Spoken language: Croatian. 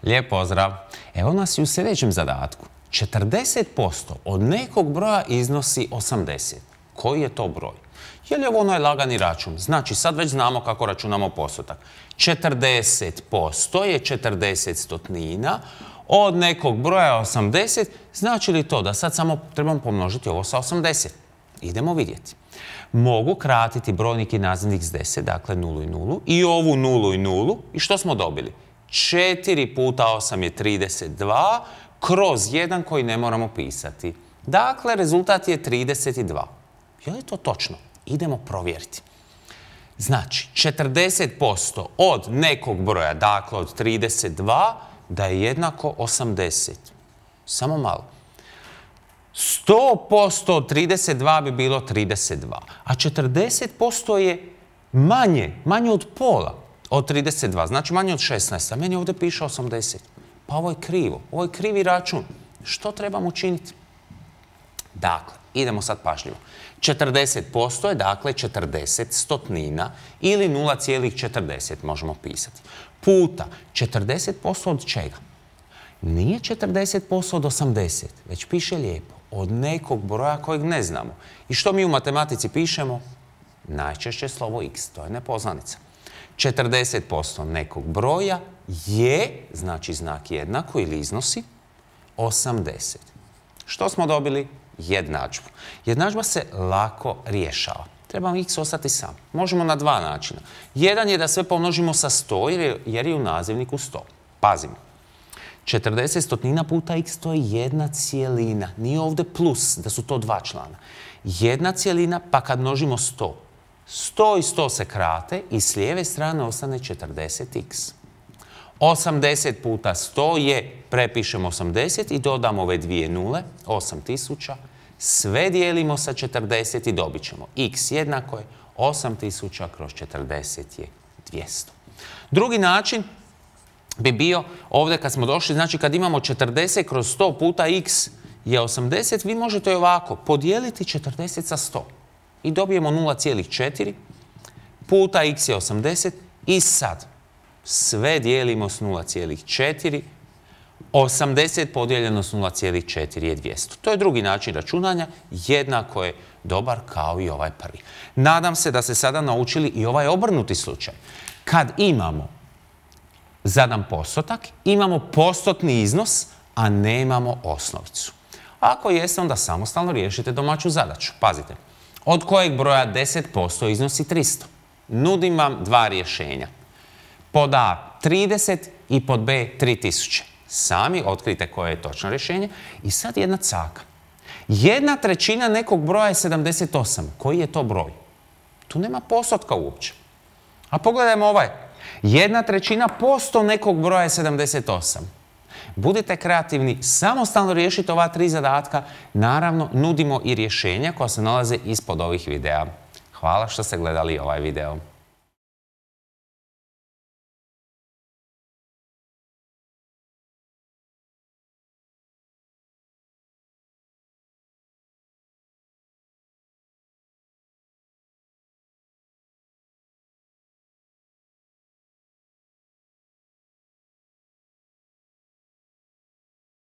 Lijep pozdrav! Evo nas i u sljedećem zadatku. 40% od nekog broja iznosi 80. Koji je to broj? Je li ovo onaj lagani račun? Znači, sad već znamo kako računamo postotak. 40% je 40 stotnina od nekog broja 80. Znači li to da sad samo trebamo pomnožiti ovo sa 80? Idemo vidjeti. Mogu kratiti brojnik i nazivnik s 10, dakle 0 i 0, i ovu 0 i 0. I što smo dobili? 4 puta 8 je 32, kroz 1 koji ne moramo pisati. Dakle, rezultat je 32. Je li to točno? Idemo provjeriti. Znači, 40% od nekog broja, dakle od 32, da je jednako 80. Samo malo. 100% od 32 bi bilo 32, a 40% je manje od pola od 32, znači manje od 16, a meni ovdje piše 80. Pa ovo je krivo, ovo je krivi račun. Što trebamo učiniti? Dakle, idemo sad pažljivo. 40% je dakle 40 stotnina ili 0,40 možemo pisati. Puta 40% od čega? Nije 40% od 80, već piše lijepo. Od nekog broja kojeg ne znamo. I što mi u matematici pišemo? Najčešće slovo x, to je nepoznanica. 40% nekog broja je, znači znak jednako ili iznosi, 80. Što smo dobili? Jednadžbu. Jednadžba se lako rješava. Treba x ostati sam. Možemo na dva načina. Jedan je da sve pomnožimo sa 100 jer je u nazivniku 100. Pazimo. 40 stotnina puta x to je 1 cijelina. Nije ovdje plus, da su to dva člana. 1 cijelina, pa kad množimo 100. 100 i 100 se krate i s lijeve strane ostane 40x. 80 puta 100 je, prepišemo 80 i dodamo ove dvije nule, 8000. Sve dijelimo sa 40 i dobit ćemo x jednako je 8000 kroz 40 je 200. Drugi način bi bio ovdje kad smo došli, znači kad imamo 40 kroz 100 puta x je 80, vi možete i ovako podijeliti 40 sa 100 i dobijemo 0,4 puta x je 80 i sad sve dijelimo s 0,4, 80 podijeljeno s 0,4 je 200. To je drugi način računanja, jednako je dobar kao i ovaj prvi. Nadam se da ste sada naučili i ovaj obrnuti slučaj. Kad imamo zadan postotak, imamo postotni iznos, a nemamo osnovicu. Ako jeste, onda samostalno riješite domaću zadaću. Pazite, od kojeg broja 10% iznosi 300? Nudim vam dva rješenja. Pod A 30 i pod B 3000. Sami otkrite koje je točno rješenje. I sad jedna caka. 1/3 nekog broja je 78. Koji je to broj? Tu nema postotka uopće. A pogledajmo ovaj. 1/3% nekog broja je 78. Budite kreativni, samostalno riješite ova tri zadatka. Naravno, nudimo i rješenja koja se nalaze ispod ovih videa. Hvala što ste gledali ovaj video.